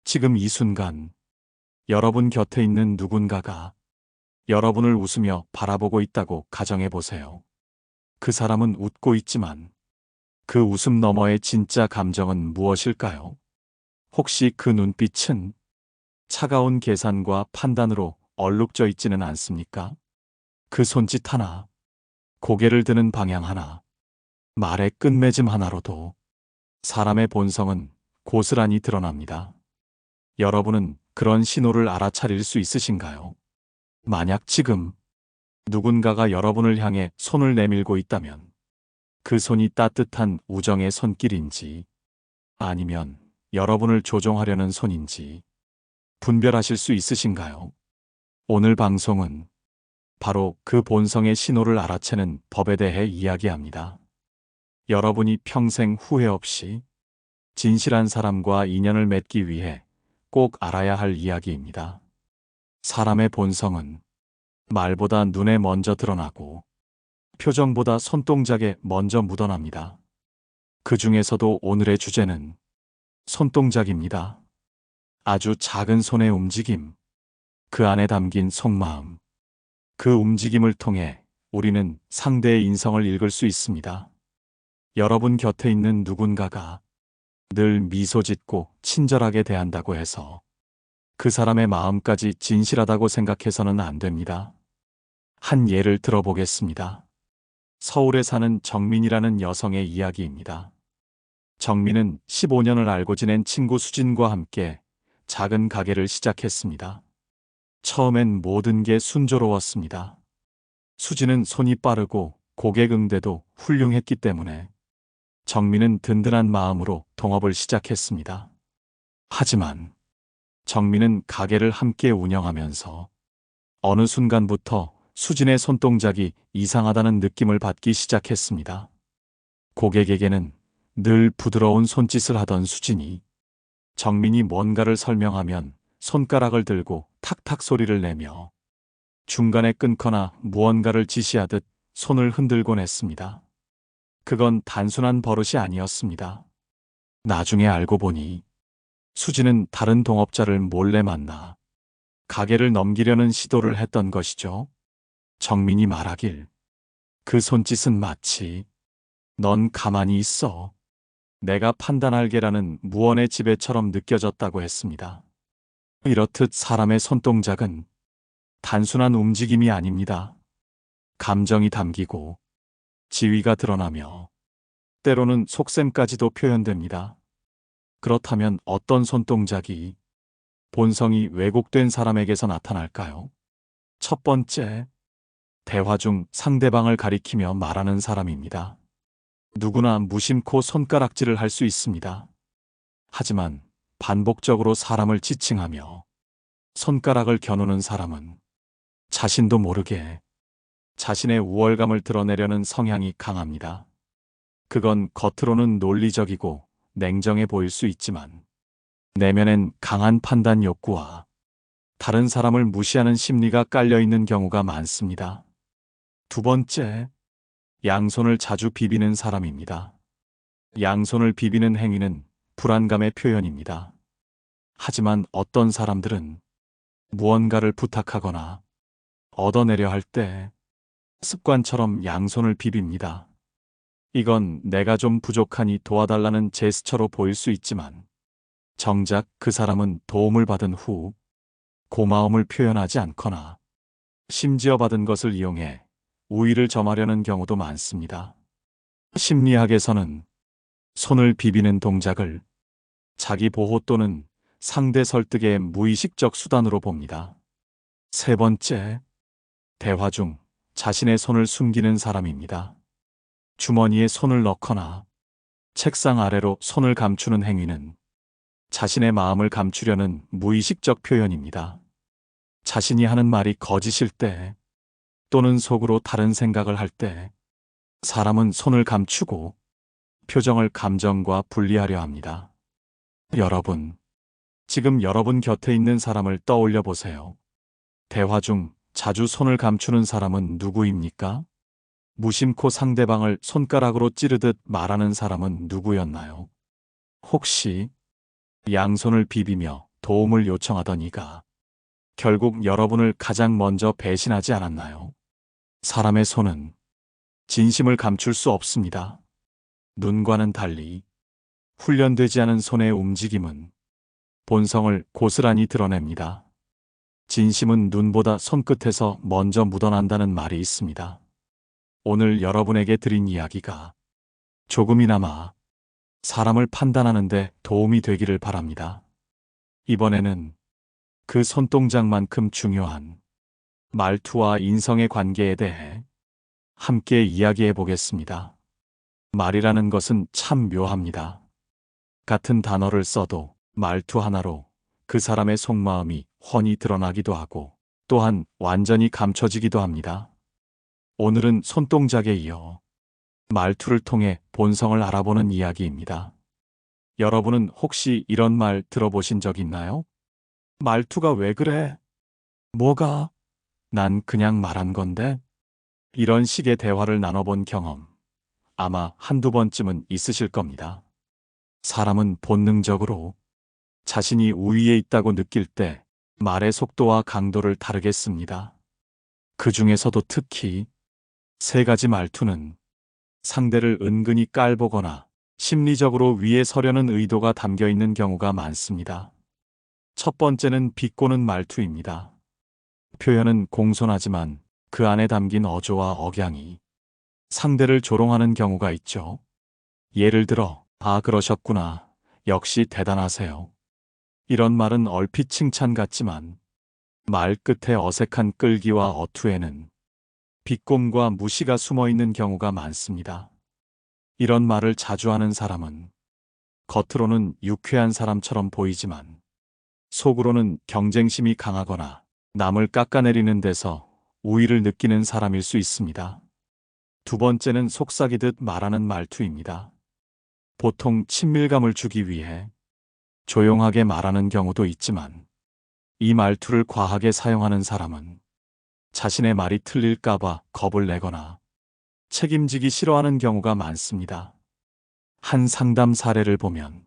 지금 이 순간 여러분 곁에 있는 누군가가 여러분을 웃으며 바라보고 있다고 가정해 보세요. 그 사람은 웃고 있지만 그 웃음 너머의 진짜 감정은 무엇일까요? 혹시 그 눈빛은 차가운 계산과 판단으로 얼룩져 있지는 않습니까? 그 손짓 하나, 고개를 드는 방향 하나, 말의 끝맺음 하나로도 사람의 본성은 고스란히 드러납니다. 여러분은 그런 신호를 알아차릴 수 있으신가요? 만약 지금 누군가가 여러분을 향해 손을 내밀고 있다면 그 손이 따뜻한 우정의 손길인지 아니면 여러분을 조종하려는 손인지 분별하실 수 있으신가요? 오늘 방송은 바로 그 본성의 신호를 알아채는 법에 대해 이야기합니다. 여러분이 평생 후회 없이 진실한 사람과 인연을 맺기 위해 꼭 알아야 할 이야기입니다. 사람의 본성은 말보다 눈에 먼저 드러나고 표정보다 손동작에 먼저 묻어납니다. 그 중에서도 오늘의 주제는 손동작입니다. 아주 작은 손의 움직임, 그 안에 담긴 속마음, 그 움직임을 통해 우리는 상대의 인성을 읽을 수 있습니다. 여러분 곁에 있는 누군가가 늘 미소 짓고 친절하게 대한다고 해서 그 사람의 마음까지 진실하다고 생각해서는 안 됩니다. 한 예를 들어보겠습니다. 서울에 사는 정민이라는 여성의 이야기입니다. 정민은 15년을 알고 지낸 친구 수진과 함께 작은 가게를 시작했습니다. 처음엔 모든 게 순조로웠습니다. 수진은 손이 빠르고 고객 응대도 훌륭했기 때문에 정민은 든든한 마음으로 동업을 시작했습니다. 하지만 정민은 가게를 함께 운영하면서 어느 순간부터 수진의 손동작이 이상하다는 느낌을 받기 시작했습니다. 고객에게는 늘 부드러운 손짓을 하던 수진이 정민이 뭔가를 설명하면 손가락을 들고 탁탁 소리를 내며 중간에 끊거나 무언가를 지시하듯 손을 흔들곤 했습니다. 그건 단순한 버릇이 아니었습니다. 나중에 알고 보니 수진은 다른 동업자를 몰래 만나 가게를 넘기려는 시도를 했던 것이죠. 정민이 말하길 그 손짓은 마치 넌 가만히 있어. 내가 판단할게라는 무언의 지배처럼 느껴졌다고 했습니다. 이렇듯 사람의 손동작은 단순한 움직임이 아닙니다. 감정이 담기고 지위가 드러나며 때로는 속셈까지도 표현됩니다. 그렇다면 어떤 손동작이 본성이 왜곡된 사람에게서 나타날까요? 첫 번째, 대화 중 상대방을 가리키며 말하는 사람입니다. 누구나 무심코 손가락질을 할 수 있습니다. 하지만 반복적으로 사람을 지칭하며 손가락을 겨누는 사람은 자신도 모르게 자신의 우월감을 드러내려는 성향이 강합니다. 그건 겉으로는 논리적이고 냉정해 보일 수 있지만 내면엔 강한 판단 욕구와 다른 사람을 무시하는 심리가 깔려 있는 경우가 많습니다. 두 번째, 양손을 자주 비비는 사람입니다. 양손을 비비는 행위는 불안감의 표현입니다. 하지만 어떤 사람들은 무언가를 부탁하거나 얻어내려 할 때 습관처럼 양손을 비빕니다. 이건 내가 좀 부족하니 도와달라는 제스처로 보일 수 있지만 정작 그 사람은 도움을 받은 후 고마움을 표현하지 않거나 심지어 받은 것을 이용해 우위를 점하려는 경우도 많습니다. 심리학에서는 손을 비비는 동작을 자기 보호 또는 상대 설득의 무의식적 수단으로 봅니다. 세 번째, 대화 중 자신의 손을 숨기는 사람입니다. 주머니에 손을 넣거나 책상 아래로 손을 감추는 행위는 자신의 마음을 감추려는 무의식적 표현입니다. 자신이 하는 말이 거짓일 때 또는 속으로 다른 생각을 할 때 사람은 손을 감추고 표정을 감정과 분리하려 합니다. 여러분, 지금 여러분 곁에 있는 사람을 떠올려 보세요. 대화 중 자주 손을 감추는 사람은 누구입니까? 무심코 상대방을 손가락으로 찌르듯 말하는 사람은 누구였나요? 혹시 양손을 비비며 도움을 요청하던 이가 결국 여러분을 가장 먼저 배신하지 않았나요? 사람의 손은 진심을 감출 수 없습니다. 눈과는 달리 훈련되지 않은 손의 움직임은 본성을 고스란히 드러냅니다. 진심은 눈보다 손끝에서 먼저 묻어난다는 말이 있습니다. 오늘 여러분에게 드린 이야기가 조금이나마 사람을 판단하는 데 도움이 되기를 바랍니다. 이번에는 그 손동작만큼 중요한 말투와 인성의 관계에 대해 함께 이야기해 보겠습니다. 말이라는 것은 참 묘합니다. 같은 단어를 써도 말투 하나로 그 사람의 속마음이 훤히 드러나기도 하고 또한 완전히 감춰지기도 합니다. 오늘은 손동작에 이어 말투를 통해 본성을 알아보는 이야기입니다. 여러분은 혹시 이런 말 들어보신 적 있나요? 말투가 왜 그래? 뭐가? 난 그냥 말한 건데? 이런 식의 대화를 나눠본 경험 아마 한두 번쯤은 있으실 겁니다. 사람은 본능적으로 자신이 우위에 있다고 느낄 때 말의 속도와 강도를 다르게 씁니다. 그 중에서도 특히 세 가지 말투는 상대를 은근히 깔보거나 심리적으로 위에 서려는 의도가 담겨 있는 경우가 많습니다. 첫 번째는 비꼬는 말투입니다. 표현은 공손하지만 그 안에 담긴 어조와 억양이 상대를 조롱하는 경우가 있죠. 예를 들어, 아, 그러셨구나. 역시 대단하세요. 이런 말은 얼핏 칭찬 같지만 말 끝에 어색한 끌기와 어투에는 비꼼과 무시가 숨어 있는 경우가 많습니다. 이런 말을 자주 하는 사람은 겉으로는 유쾌한 사람처럼 보이지만 속으로는 경쟁심이 강하거나 남을 깎아내리는 데서 우위를 느끼는 사람일 수 있습니다. 두 번째는 속삭이듯 말하는 말투입니다. 보통 친밀감을 주기 위해 조용하게 말하는 경우도 있지만 이 말투를 과하게 사용하는 사람은 자신의 말이 틀릴까봐 겁을 내거나 책임지기 싫어하는 경우가 많습니다. 한 상담 사례를 보면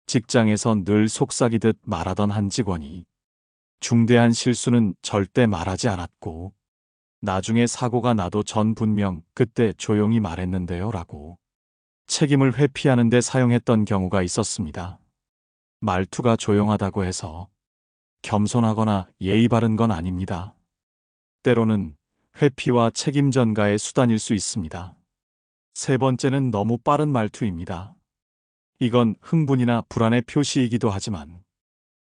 직장에서 늘 속삭이듯 말하던 한 직원이 중대한 실수는 절대 말하지 않았고 나중에 사고가 나도 전 분명 그때 조용히 말했는데요 라고 책임을 회피하는 데 사용했던 경우가 있었습니다. 말투가 조용하다고 해서 겸손하거나 예의 바른 건 아닙니다. 때로는 회피와 책임 전가의 수단일 수 있습니다. 세 번째는 너무 빠른 말투입니다. 이건 흥분이나 불안의 표시이기도 하지만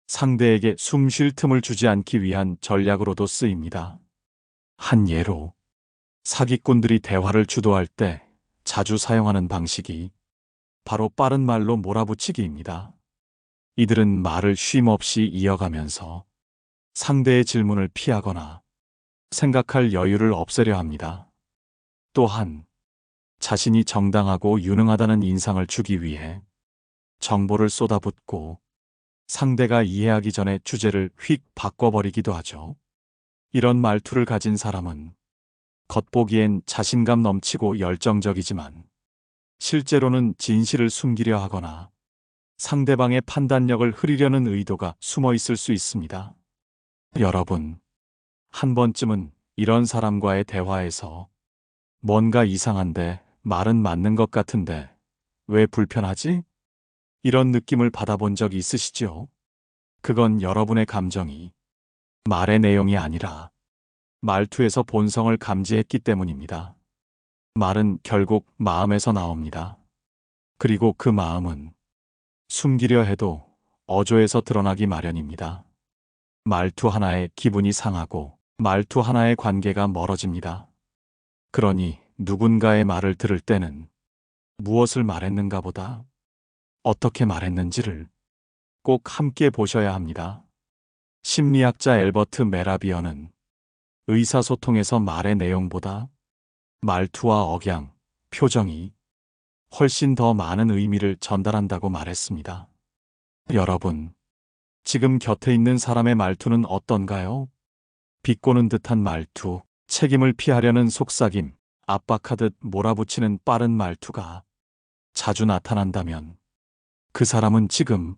상대에게 숨 쉴 틈을 주지 않기 위한 전략으로도 쓰입니다. 한 예로 사기꾼들이 대화를 주도할 때 자주 사용하는 방식이 바로 빠른 말로 몰아붙이기입니다. 이들은 말을 쉼 없이 이어가면서 상대의 질문을 피하거나 생각할 여유를 없애려 합니다. 또한 자신이 정당하고 유능하다는 인상을 주기 위해 정보를 쏟아붓고 상대가 이해하기 전에 주제를 휙 바꿔버리기도 하죠. 이런 말투를 가진 사람은 겉보기엔 자신감 넘치고 열정적이지만 실제로는 진실을 숨기려 하거나 상대방의 판단력을 흐리려는 의도가 숨어 있을 수 있습니다. 여러분, 한 번쯤은 이런 사람과의 대화에서 뭔가 이상한데 말은 맞는 것 같은데 왜 불편하지? 이런 느낌을 받아본 적 있으시죠? 그건 여러분의 감정이 말의 내용이 아니라 말투에서 본성을 감지했기 때문입니다. 말은 결국 마음에서 나옵니다. 그리고 그 마음은 숨기려 해도 어조에서 드러나기 마련입니다. 말투 하나에 기분이 상하고 말투 하나의 관계가 멀어집니다. 그러니 누군가의 말을 들을 때는 무엇을 말했는가 보다 어떻게 말했는지를 꼭 함께 보셔야 합니다. 심리학자 엘버트 메라비어는 의사소통에서 말의 내용보다 말투와 억양, 표정이 훨씬 더 많은 의미를 전달한다고 말했습니다. 여러분, 지금 곁에 있는 사람의 말투는 어떤가요? 비꼬는 듯한 말투, 책임을 피하려는 속삭임, 압박하듯 몰아붙이는 빠른 말투가 자주 나타난다면 그 사람은 지금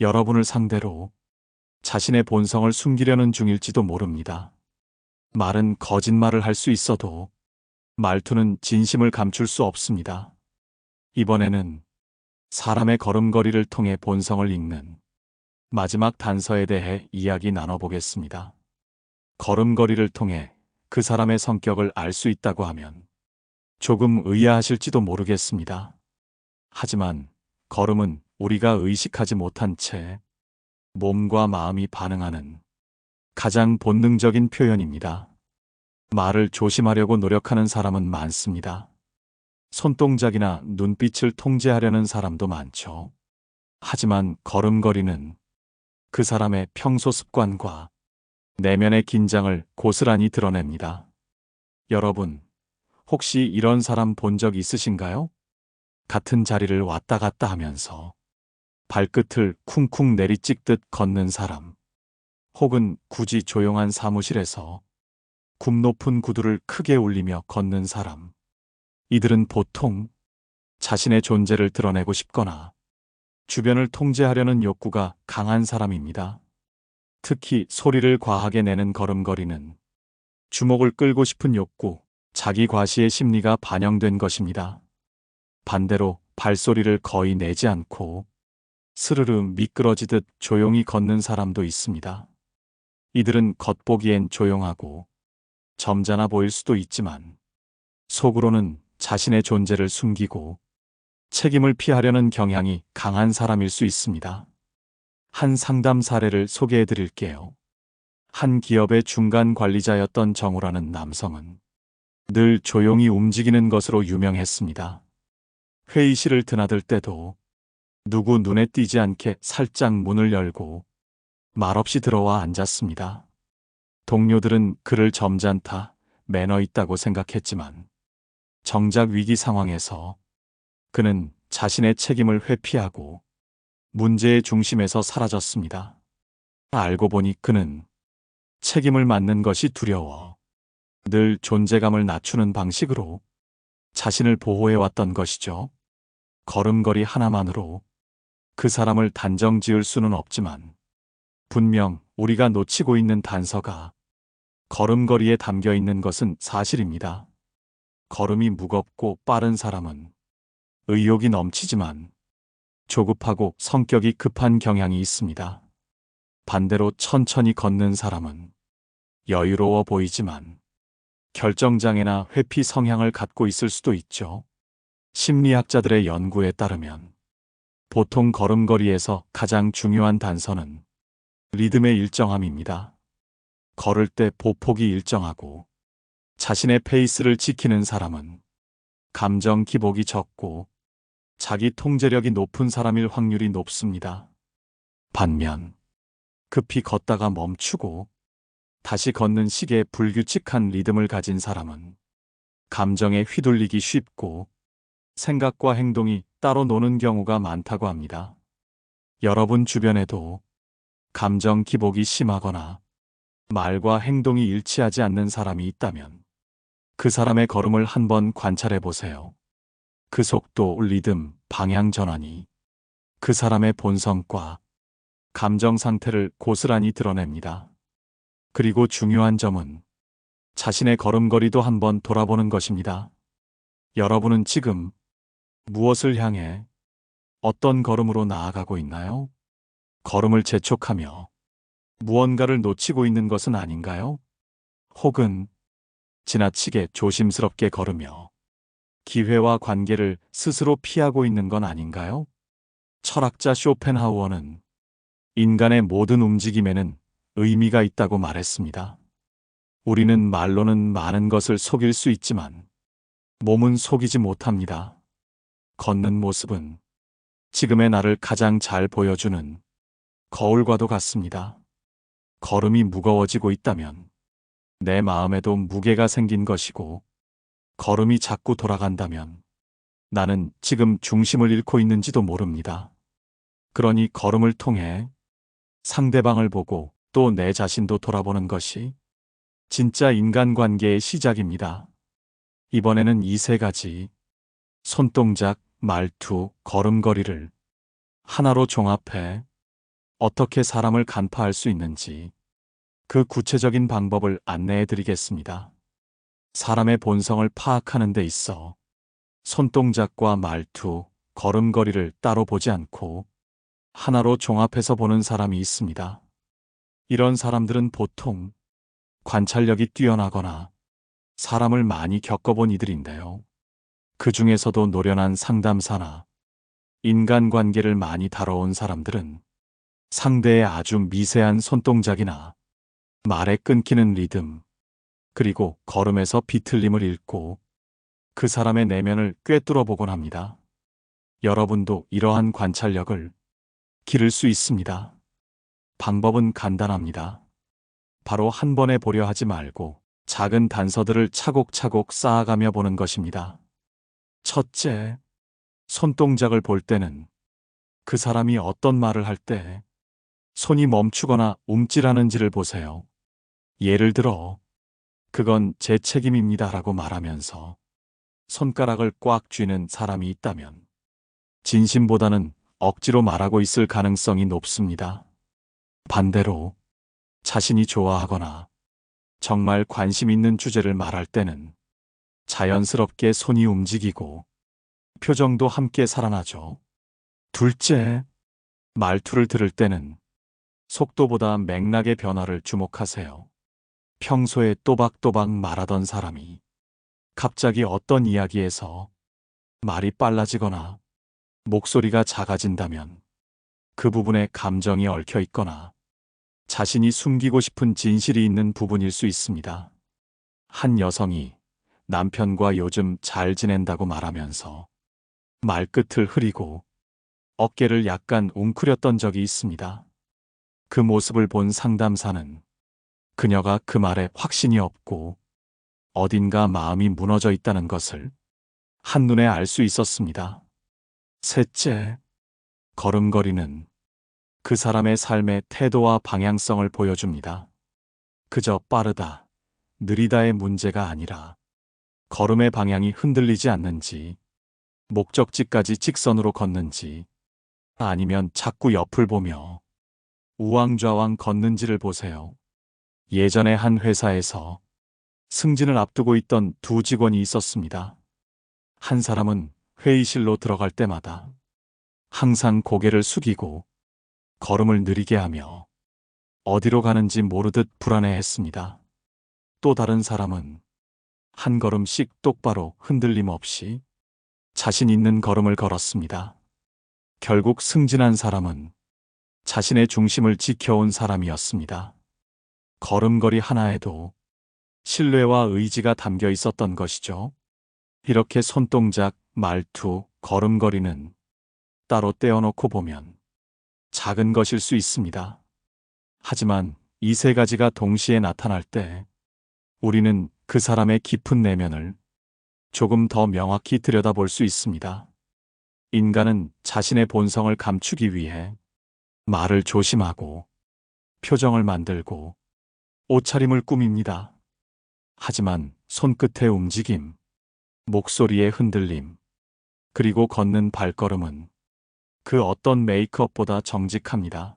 여러분을 상대로 자신의 본성을 숨기려는 중일지도 모릅니다. 말은 거짓말을 할 수 있어도 말투는 진심을 감출 수 없습니다. 이번에는 사람의 걸음걸이를 통해 본성을 읽는 마지막 단서에 대해 이야기 나눠보겠습니다. 걸음걸이를 통해 그 사람의 성격을 알 수 있다고 하면 조금 의아하실지도 모르겠습니다. 하지만 걸음은 우리가 의식하지 못한 채 몸과 마음이 반응하는 가장 본능적인 표현입니다. 말을 조심하려고 노력하는 사람은 많습니다. 손동작이나 눈빛을 통제하려는 사람도 많죠. 하지만 걸음걸이는 그 사람의 평소 습관과 내면의 긴장을 고스란히 드러냅니다. 여러분, 혹시 이런 사람 본 적 있으신가요? 같은 자리를 왔다 갔다 하면서 발끝을 쿵쿵 내리찍듯 걷는 사람, 혹은 굳이 조용한 사무실에서 굽 높은 구두를 크게 울리며 걷는 사람. 이들은 보통 자신의 존재를 드러내고 싶거나 주변을 통제하려는 욕구가 강한 사람입니다. 특히 소리를 과하게 내는 걸음걸이는 주목을 끌고 싶은 욕구, 자기 과시의 심리가 반영된 것입니다. 반대로 발소리를 거의 내지 않고 스르르 미끄러지듯 조용히 걷는 사람도 있습니다. 이들은 겉보기엔 조용하고 점잖아 보일 수도 있지만 속으로는 자신의 존재를 숨기고 책임을 피하려는 경향이 강한 사람일 수 있습니다. 한 상담 사례를 소개해 드릴게요. 한 기업의 중간 관리자였던 정우라는 남성은 늘 조용히 움직이는 것으로 유명했습니다. 회의실을 드나들 때도 누구 눈에 띄지 않게 살짝 문을 열고 말없이 들어와 앉았습니다. 동료들은 그를 점잖다, 매너 있다고 생각했지만 정작 위기 상황에서 그는 자신의 책임을 회피하고 문제의 중심에서 사라졌습니다. 알고 보니 그는 책임을 맡는 것이 두려워 늘 존재감을 낮추는 방식으로 자신을 보호해왔던 것이죠. 걸음걸이 하나만으로 그 사람을 단정 지을 수는 없지만 분명 우리가 놓치고 있는 단서가 걸음걸이에 담겨 있는 것은 사실입니다. 걸음이 무겁고 빠른 사람은 의욕이 넘치지만 조급하고 성격이 급한 경향이 있습니다. 반대로 천천히 걷는 사람은 여유로워 보이지만 결정장애나 회피 성향을 갖고 있을 수도 있죠. 심리학자들의 연구에 따르면 보통 걸음걸이에서 가장 중요한 단서는 리듬의 일정함입니다. 걸을 때 보폭이 일정하고 자신의 페이스를 지키는 사람은 감정 기복이 적고 자기 통제력이 높은 사람일 확률이 높습니다. 반면 급히 걷다가 멈추고 다시 걷는 식의 불규칙한 리듬을 가진 사람은 감정에 휘둘리기 쉽고 생각과 행동이 따로 노는 경우가 많다고 합니다. 여러분 주변에도 감정 기복이 심하거나 말과 행동이 일치하지 않는 사람이 있다면 그 사람의 걸음을 한번 관찰해 보세요. 그 속도, 리듬, 방향 전환이 그 사람의 본성과 감정 상태를 고스란히 드러냅니다. 그리고 중요한 점은 자신의 걸음걸이도 한번 돌아보는 것입니다. 여러분은 지금 무엇을 향해 어떤 걸음으로 나아가고 있나요? 걸음을 재촉하며 무언가를 놓치고 있는 것은 아닌가요? 혹은 지나치게 조심스럽게 걸으며 기회와 관계를 스스로 피하고 있는 건 아닌가요? 철학자 쇼펜하우어는 인간의 모든 움직임에는 의미가 있다고 말했습니다. 우리는 말로는 많은 것을 속일 수 있지만 몸은 속이지 못합니다. 걷는 모습은 지금의 나를 가장 잘 보여주는 거울과도 같습니다. 걸음이 무거워지고 있다면 내 마음에도 무게가 생긴 것이고, 걸음이 자꾸 돌아간다면 나는 지금 중심을 잃고 있는지도 모릅니다. 그러니 걸음을 통해 상대방을 보고 또 내 자신도 돌아보는 것이 진짜 인간관계의 시작입니다. 이번에는 이 세 가지, 손동작, 말투, 걸음걸이를 하나로 종합해 어떻게 사람을 간파할 수 있는지 그 구체적인 방법을 안내해 드리겠습니다. 사람의 본성을 파악하는 데 있어 손동작과 말투, 걸음걸이를 따로 보지 않고 하나로 종합해서 보는 사람이 있습니다. 이런 사람들은 보통 관찰력이 뛰어나거나 사람을 많이 겪어본 이들인데요. 그 중에서도 노련한 상담사나 인간관계를 많이 다뤄온 사람들은 상대의 아주 미세한 손동작이나 말에 끊기는 리듬, 그리고 걸음에서 비틀림을 읽고 그 사람의 내면을 꿰뚫어 보곤 합니다. 여러분도 이러한 관찰력을 기를 수 있습니다. 방법은 간단합니다. 바로 한 번에 보려 하지 말고 작은 단서들을 차곡차곡 쌓아가며 보는 것입니다. 첫째, 손동작을 볼 때는 그 사람이 어떤 말을 할 때 손이 멈추거나 움찔하는지를 보세요. 예를 들어, 그건 제 책임입니다 라고 말하면서 손가락을 꽉 쥐는 사람이 있다면 진심보다는 억지로 말하고 있을 가능성이 높습니다. 반대로 자신이 좋아하거나 정말 관심 있는 주제를 말할 때는 자연스럽게 손이 움직이고 표정도 함께 살아나죠. 둘째, 말투를 들을 때는 속도보다 맥락의 변화를 주목하세요. 평소에 또박또박 말하던 사람이 갑자기 어떤 이야기에서 말이 빨라지거나 목소리가 작아진다면 그 부분에 감정이 얽혀 있거나 자신이 숨기고 싶은 진실이 있는 부분일 수 있습니다. 한 여성이 남편과 요즘 잘 지낸다고 말하면서 말끝을 흐리고 어깨를 약간 웅크렸던 적이 있습니다. 그 모습을 본 상담사는 그녀가 그 말에 확신이 없고 어딘가 마음이 무너져 있다는 것을 한눈에 알 수 있었습니다. 셋째, 걸음걸이는 그 사람의 삶의 태도와 방향성을 보여줍니다. 그저 빠르다, 느리다의 문제가 아니라 걸음의 방향이 흔들리지 않는지, 목적지까지 직선으로 걷는지, 아니면 자꾸 옆을 보며 우왕좌왕 걷는지를 보세요. 예전에 한 회사에서 승진을 앞두고 있던 두 직원이 있었습니다. 한 사람은 회의실로 들어갈 때마다 항상 고개를 숙이고 걸음을 느리게 하며 어디로 가는지 모르듯 불안해했습니다. 또 다른 사람은 한 걸음씩 똑바로 흔들림 없이 자신 있는 걸음을 걸었습니다. 결국 승진한 사람은 자신의 중심을 지켜온 사람이었습니다. 걸음걸이 하나에도 신뢰와 의지가 담겨 있었던 것이죠. 이렇게 손동작, 말투, 걸음걸이는 따로 떼어놓고 보면 작은 것일 수 있습니다. 하지만 이 세 가지가 동시에 나타날 때 우리는 그 사람의 깊은 내면을 조금 더 명확히 들여다볼 수 있습니다. 인간은 자신의 본성을 감추기 위해 말을 조심하고 표정을 만들고 옷차림을 꾸밉니다. 하지만 손끝의 움직임, 목소리의 흔들림, 그리고 걷는 발걸음은 그 어떤 메이크업보다 정직합니다.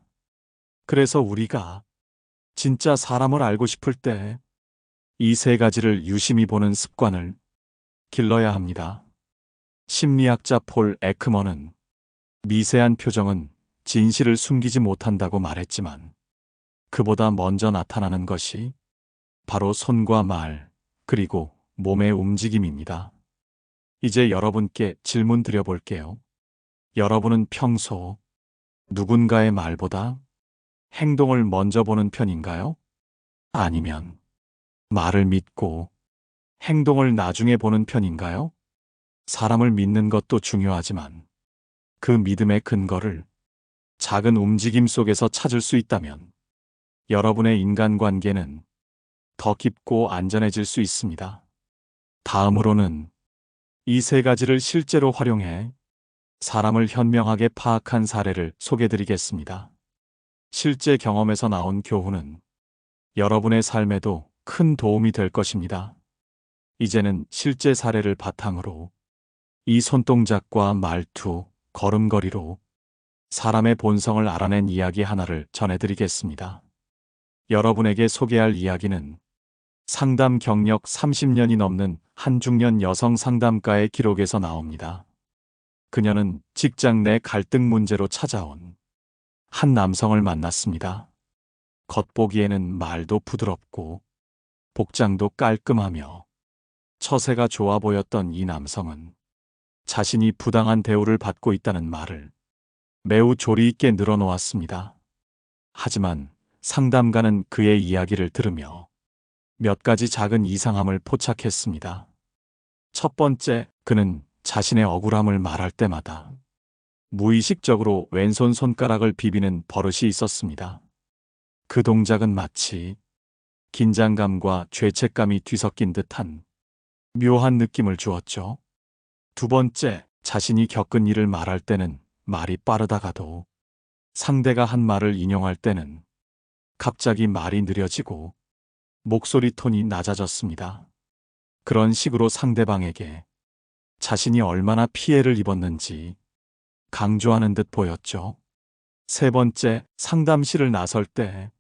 그래서 우리가 진짜 사람을 알고 싶을 때 이 세 가지를 유심히 보는 습관을 길러야 합니다. 심리학자 폴 에크먼은 미세한 표정은 진실을 숨기지 못한다고 말했지만 그보다 먼저 나타나는 것이 바로 손과 말, 그리고 몸의 움직임입니다. 이제 여러분께 질문 드려볼게요. 여러분은 평소 누군가의 말보다 행동을 먼저 보는 편인가요? 아니면 말을 믿고 행동을 나중에 보는 편인가요? 사람을 믿는 것도 중요하지만 그 믿음의 근거를 작은 움직임 속에서 찾을 수 있다면 여러분의 인간관계는 더 깊고 안전해질 수 있습니다. 다음으로는 이 세 가지를 실제로 활용해 사람을 현명하게 파악한 사례를 소개드리겠습니다. 실제 경험에서 나온 교훈은 여러분의 삶에도 큰 도움이 될 것입니다. 이제는 실제 사례를 바탕으로 이 손동작과 말투, 걸음걸이로 사람의 본성을 알아낸 이야기 하나를 전해드리겠습니다. 여러분에게 소개할 이야기는 상담 경력 30년이 넘는 한 중년 여성 상담가의 기록에서 나옵니다. 그녀는 직장 내 갈등 문제로 찾아온 한 남성을 만났습니다. 겉보기에는 말도 부드럽고 복장도 깔끔하며 처세가 좋아 보였던 이 남성은 자신이 부당한 대우를 받고 있다는 말을 매우 조리 있게 늘어놓았습니다. 하지만 상담가는 그의 이야기를 들으며 몇 가지 작은 이상함을 포착했습니다. 첫 번째, 그는 자신의 억울함을 말할 때마다 무의식적으로 왼손 손가락을 비비는 버릇이 있었습니다. 그 동작은 마치 긴장감과 죄책감이 뒤섞인 듯한 묘한 느낌을 주었죠. 두 번째, 자신이 겪은 일을 말할 때는 말이 빠르다가도 상대가 한 말을 인용할 때는 갑자기 말이 느려지고 목소리 톤이 낮아졌습니다. 그런 식으로 상대방에게 자신이 얼마나 피해를 입었는지 강조하는 듯 보였죠. 세 번째, 상담실을 나설 때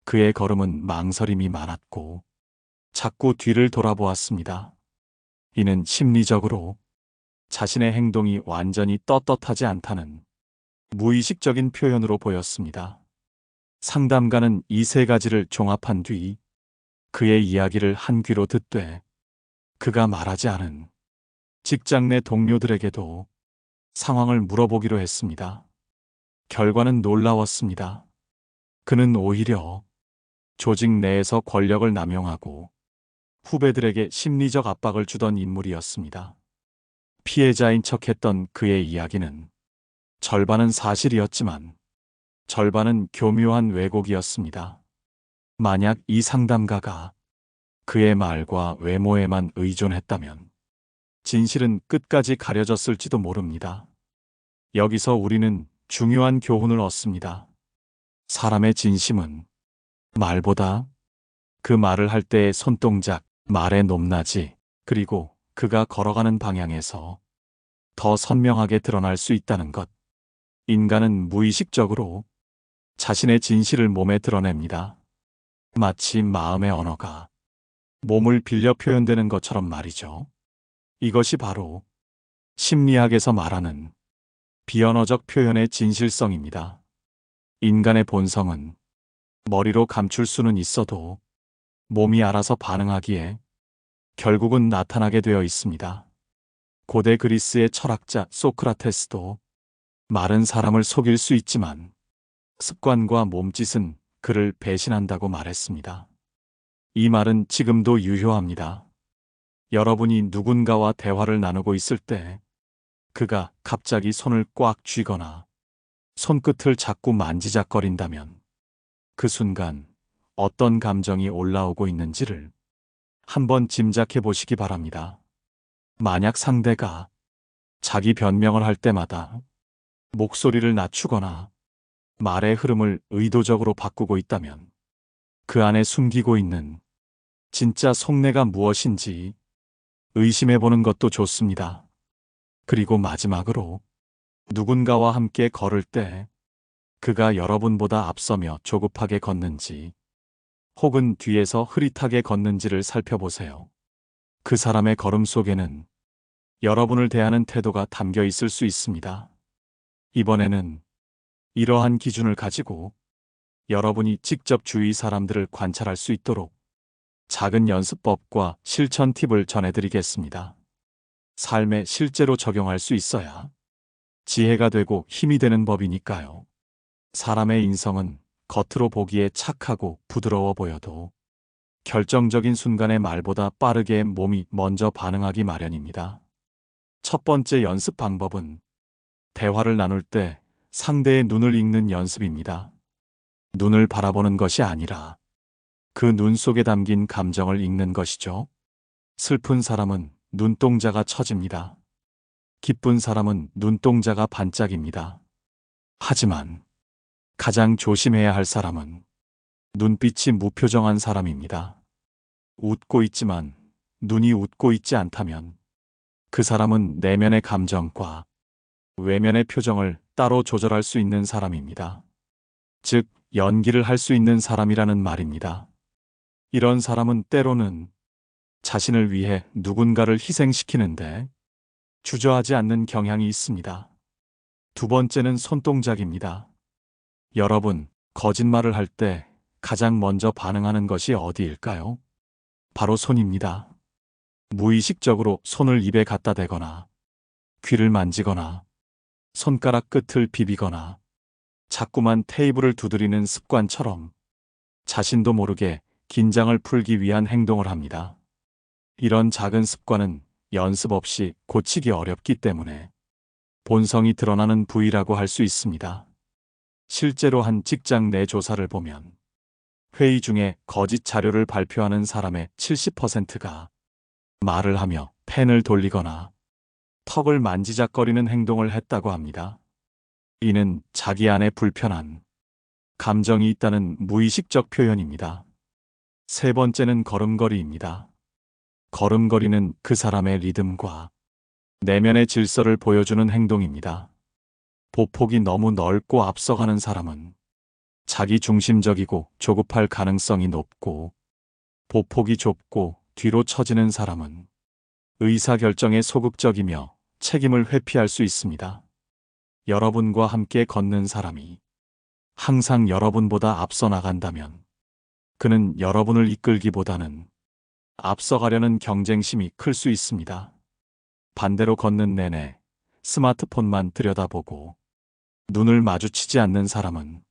그의 걸음은 망설임이 많았고 자꾸 뒤를 돌아보았습니다. 이는 심리적으로 자신의 행동이 완전히 떳떳하지 않다는 무의식적인 표현으로 보였습니다. 상담가는 이 세 가지를 종합한 뒤 그의 이야기를 한 귀로 듣되 그가 말하지 않은 직장 내 동료들에게도 상황을 물어보기로 했습니다. 결과는 놀라웠습니다. 그는 오히려 조직 내에서 권력을 남용하고 후배들에게 심리적 압박을 주던 인물이었습니다. 피해자인 척했던 그의 이야기는 절반은 사실이었지만 절반은 교묘한 왜곡이었습니다. 만약 이 상담가가 그의 말과 외모에만 의존했다면 진실은 끝까지 가려졌을지도 모릅니다. 여기서 우리는 중요한 교훈을 얻습니다. 사람의 진심은 말보다 그 말을 할 때의 손동작, 말의 높낮이, 그리고 그가 걸어가는 방향에서 더 선명하게 드러날 수 있다는 것. 인간은 무의식적으로 자신의 진실을 몸에 드러냅니다. 마치 마음의 언어가 몸을 빌려 표현되는 것처럼 말이죠. 이것이 바로 심리학에서 말하는 비언어적 표현의 진실성입니다. 인간의 본성은 머리로 감출 수는 있어도 몸이 알아서 반응하기에 결국은 나타나게 되어 있습니다. 고대 그리스의 철학자 소크라테스도 말은 사람을 속일 수 있지만 습관과 몸짓은 그를 배신한다고 말했습니다. 이 말은 지금도 유효합니다. 여러분이 누군가와 대화를 나누고 있을 때 그가 갑자기 손을 꽉 쥐거나 손끝을 자꾸 만지작거린다면 그 순간 어떤 감정이 올라오고 있는지를 한번 짐작해 보시기 바랍니다. 만약 상대가 자기 변명을 할 때마다 목소리를 낮추거나 말의 흐름을 의도적으로 바꾸고 있다면 그 안에 숨기고 있는 진짜 속내가 무엇인지 의심해 보는 것도 좋습니다. 그리고 마지막으로 누군가와 함께 걸을 때 그가 여러분보다 앞서며 조급하게 걷는지 혹은 뒤에서 흐릿하게 걷는지를 살펴보세요. 그 사람의 걸음 속에는 여러분을 대하는 태도가 담겨 있을 수 있습니다. 이번에는 이러한 기준을 가지고 여러분이 직접 주위 사람들을 관찰할 수 있도록 작은 연습법과 실천 팁을 전해드리겠습니다. 삶에 실제로 적용할 수 있어야 지혜가 되고 힘이 되는 법이니까요. 사람의 인성은 겉으로 보기에 착하고 부드러워 보여도 결정적인 순간의 말보다 빠르게 몸이 먼저 반응하기 마련입니다. 첫 번째 연습 방법은 대화를 나눌 때 상대의 눈을 읽는 연습입니다. 눈을 바라보는 것이 아니라 그 눈 속에 담긴 감정을 읽는 것이죠. 슬픈 사람은 눈동자가 처집니다. 기쁜 사람은 눈동자가 반짝입니다. 하지만 가장 조심해야 할 사람은 눈빛이 무표정한 사람입니다. 웃고 있지만 눈이 웃고 있지 않다면 그 사람은 내면의 감정과 외면의 표정을 따로 조절할 수 있는 사람입니다. 즉, 연기를 할 수 있는 사람이라는 말입니다. 이런 사람은 때로는 자신을 위해 누군가를 희생시키는데 주저하지 않는 경향이 있습니다. 두 번째는 손동작입니다. 여러분, 거짓말을 할 때 가장 먼저 반응하는 것이 어디일까요? 바로 손입니다. 무의식적으로 손을 입에 갖다 대거나, 귀를 만지거나, 손가락 끝을 비비거나, 자꾸만 테이블을 두드리는 습관처럼 자신도 모르게 긴장을 풀기 위한 행동을 합니다. 이런 작은 습관은 연습 없이 고치기 어렵기 때문에 본성이 드러나는 부위라고 할 수 있습니다. 실제로 한 직장 내 조사를 보면 회의 중에 거짓 자료를 발표하는 사람의 70%가 말을 하며 펜을 돌리거나 턱을 만지작거리는 행동을 했다고 합니다. 이는 자기 안에 불편한 감정이 있다는 무의식적 표현입니다. 세 번째는 걸음걸이입니다. 걸음걸이는 그 사람의 리듬과 내면의 질서를 보여주는 행동입니다. 보폭이 너무 넓고 앞서가는 사람은 자기 중심적이고 조급할 가능성이 높고, 보폭이 좁고 뒤로 처지는 사람은 의사결정에 소극적이며 책임을 회피할 수 있습니다. 여러분과 함께 걷는 사람이 항상 여러분보다 앞서 나간다면 그는 여러분을 이끌기보다는 앞서가려는 경쟁심이 클 수 있습니다. 반대로 걷는 내내 스마트폰만 들여다보고 눈을 마주치지 않는 사람은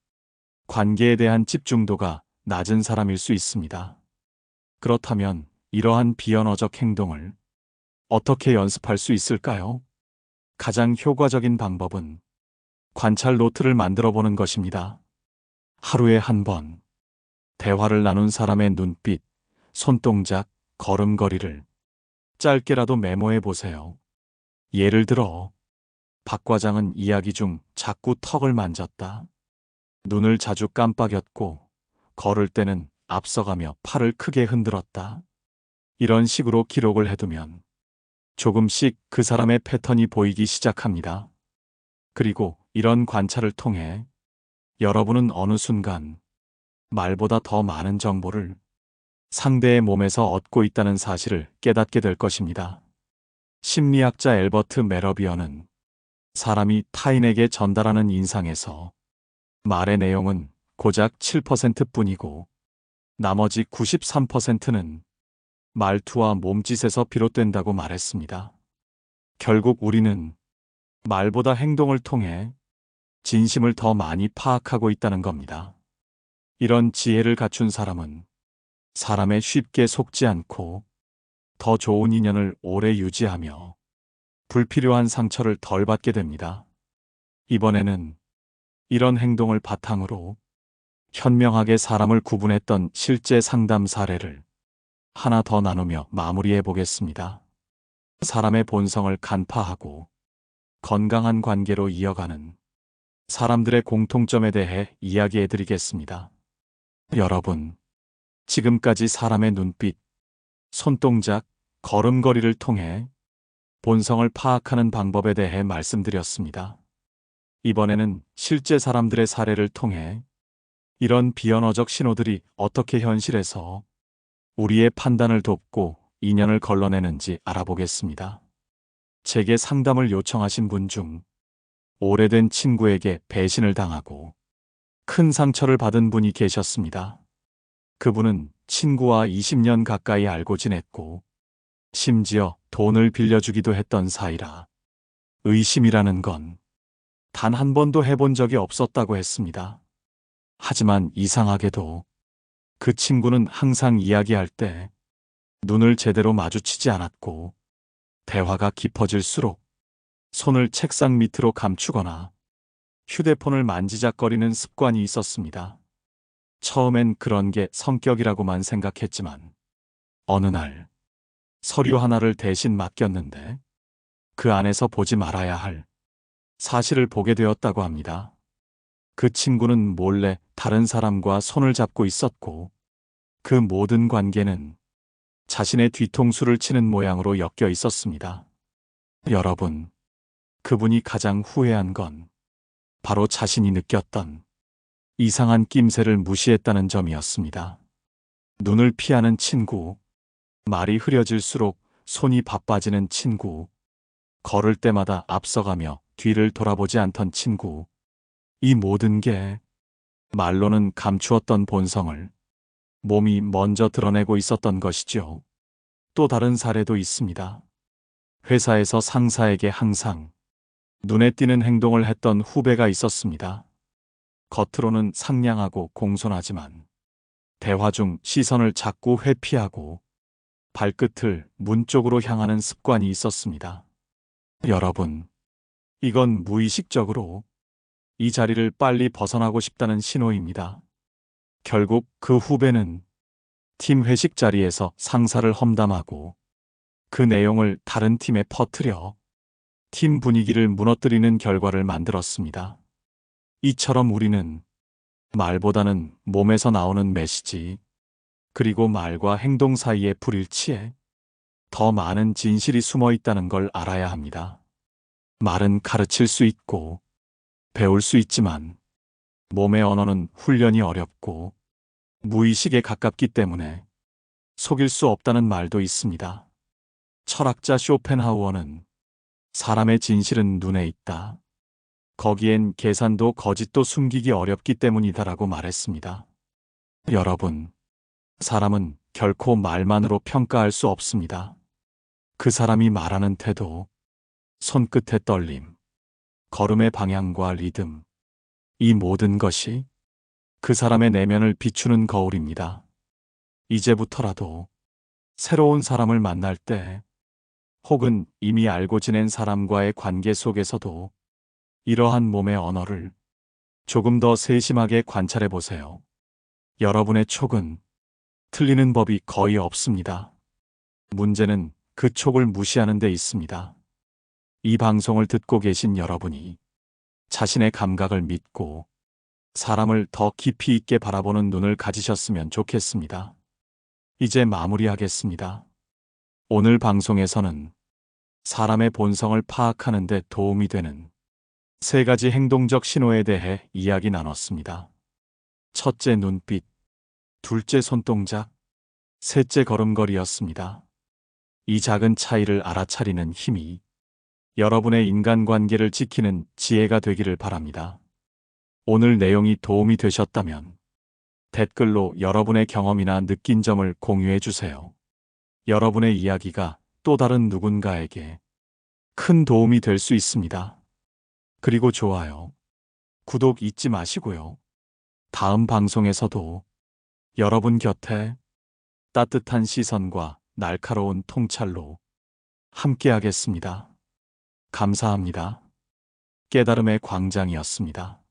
관계에 대한 집중도가 낮은 사람일 수 있습니다. 그렇다면 이러한 비언어적 행동을 어떻게 연습할 수 있을까요? 가장 효과적인 방법은 관찰 노트를 만들어 보는 것입니다. 하루에 한 번, 대화를 나눈 사람의 눈빛, 손동작, 걸음걸이를 짧게라도 메모해 보세요. 예를 들어, 박 과장은 이야기 중 자꾸 턱을 만졌다. 눈을 자주 깜빡였고, 걸을 때는 앞서가며 팔을 크게 흔들었다. 이런 식으로 기록을 해두면 조금씩 그 사람의 패턴이 보이기 시작합니다. 그리고 이런 관찰을 통해 여러분은 어느 순간 말보다 더 많은 정보를 상대의 몸에서 얻고 있다는 사실을 깨닫게 될 것입니다. 심리학자 엘버트 메러비어는 사람이 타인에게 전달하는 인상에서 말의 내용은 고작 7%뿐이고 나머지 93%는 말투와 몸짓에서 비롯된다고 말했습니다. 결국 우리는 말보다 행동을 통해 진심을 더 많이 파악하고 있다는 겁니다. 이런 지혜를 갖춘 사람은 사람에 쉽게 속지 않고 더 좋은 인연을 오래 유지하며 불필요한 상처를 덜 받게 됩니다. 이번에는 이런 행동을 바탕으로 현명하게 사람을 구분했던 실제 상담 사례를 하나 더 나누며 마무리해 보겠습니다. 사람의 본성을 간파하고 건강한 관계로 이어가는 사람들의 공통점에 대해 이야기해 드리겠습니다. 여러분, 지금까지 사람의 눈빛, 손동작, 걸음걸이를 통해 본성을 파악하는 방법에 대해 말씀드렸습니다. 이번에는 실제 사람들의 사례를 통해 이런 비언어적 신호들이 어떻게 현실에서 우리의 판단을 돕고 인연을 걸러내는지 알아보겠습니다. 제게 상담을 요청하신 분 중 오래된 친구에게 배신을 당하고 큰 상처를 받은 분이 계셨습니다. 그분은 친구와 20년 가까이 알고 지냈고 심지어 돈을 빌려주기도 했던 사이라 의심이라는 건 단 한 번도 해본 적이 없었다고 했습니다. 하지만 이상하게도 그 친구는 항상 이야기할 때 눈을 제대로 마주치지 않았고 대화가 깊어질수록 손을 책상 밑으로 감추거나 휴대폰을 만지작거리는 습관이 있었습니다. 처음엔 그런 게 성격이라고만 생각했지만 어느 날 서류 하나를 대신 맡겼는데 그 안에서 보지 말아야 할 사실을 보게 되었다고 합니다. 그 친구는 몰래 다른 사람과 손을 잡고 있었고 그 모든 관계는 자신의 뒤통수를 치는 모양으로 엮여 있었습니다. 여러분, 그분이 가장 후회한 건 바로 자신이 느꼈던 이상한 낌새를 무시했다는 점이었습니다. 눈을 피하는 친구, 말이 흐려질수록 손이 바빠지는 친구, 걸을 때마다 앞서가며 뒤를 돌아보지 않던 친구, 이 모든 게 말로는 감추었던 본성을 몸이 먼저 드러내고 있었던 것이죠. 또 다른 사례도 있습니다. 회사에서 상사에게 항상 눈에 띄는 행동을 했던 후배가 있었습니다. 겉으로는 상냥하고 공손하지만 대화 중 시선을 자꾸 회피하고 발끝을 문 쪽으로 향하는 습관이 있었습니다. 여러분, 이건 무의식적으로 이 자리를 빨리 벗어나고 싶다는 신호입니다. 결국 그 후배는 팀 회식 자리에서 상사를 험담하고 그 내용을 다른 팀에 퍼뜨려 팀 분위기를 무너뜨리는 결과를 만들었습니다. 이처럼 우리는 말보다는 몸에서 나오는 메시지, 그리고 말과 행동 사이의 불일치에 더 많은 진실이 숨어 있다는 걸 알아야 합니다. 말은 가르칠 수 있고 배울 수 있지만 몸의 언어는 훈련이 어렵고 무의식에 가깝기 때문에 속일 수 없다는 말도 있습니다. 철학자 쇼펜하우어는 사람의 진실은 눈에 있다. 거기엔 계산도 거짓도 숨기기 어렵기 때문이다라고 말했습니다. 여러분, 사람은 결코 말만으로 평가할 수 없습니다. 그 사람이 말하는 태도, 손끝의 떨림, 걸음의 방향과 리듬, 이 모든 것이 그 사람의 내면을 비추는 거울입니다. 이제부터라도 새로운 사람을 만날 때, 혹은 이미 알고 지낸 사람과의 관계 속에서도 이러한 몸의 언어를 조금 더 세심하게 관찰해 보세요. 여러분의 촉은 틀리는 법이 거의 없습니다. 문제는 그 촉을 무시하는 데 있습니다. 이 방송을 듣고 계신 여러분이 자신의 감각을 믿고 사람을 더 깊이 있게 바라보는 눈을 가지셨으면 좋겠습니다. 이제 마무리하겠습니다. 오늘 방송에서는 사람의 본성을 파악하는 데 도움이 되는 3가지 행동적 신호에 대해 이야기 나눴습니다. 첫째 눈빛, 둘째 손동작, 셋째 걸음걸이였습니다. 이 작은 차이를 알아차리는 힘이 여러분의 인간관계를 지키는 지혜가 되기를 바랍니다. 오늘 내용이 도움이 되셨다면 댓글로 여러분의 경험이나 느낀 점을 공유해 주세요. 여러분의 이야기가 또 다른 누군가에게 큰 도움이 될 수 있습니다. 그리고 좋아요, 구독 잊지 마시고요. 다음 방송에서도 여러분 곁에 따뜻한 시선과 날카로운 통찰로 함께하겠습니다. 감사합니다. 깨달음의 광장이었습니다.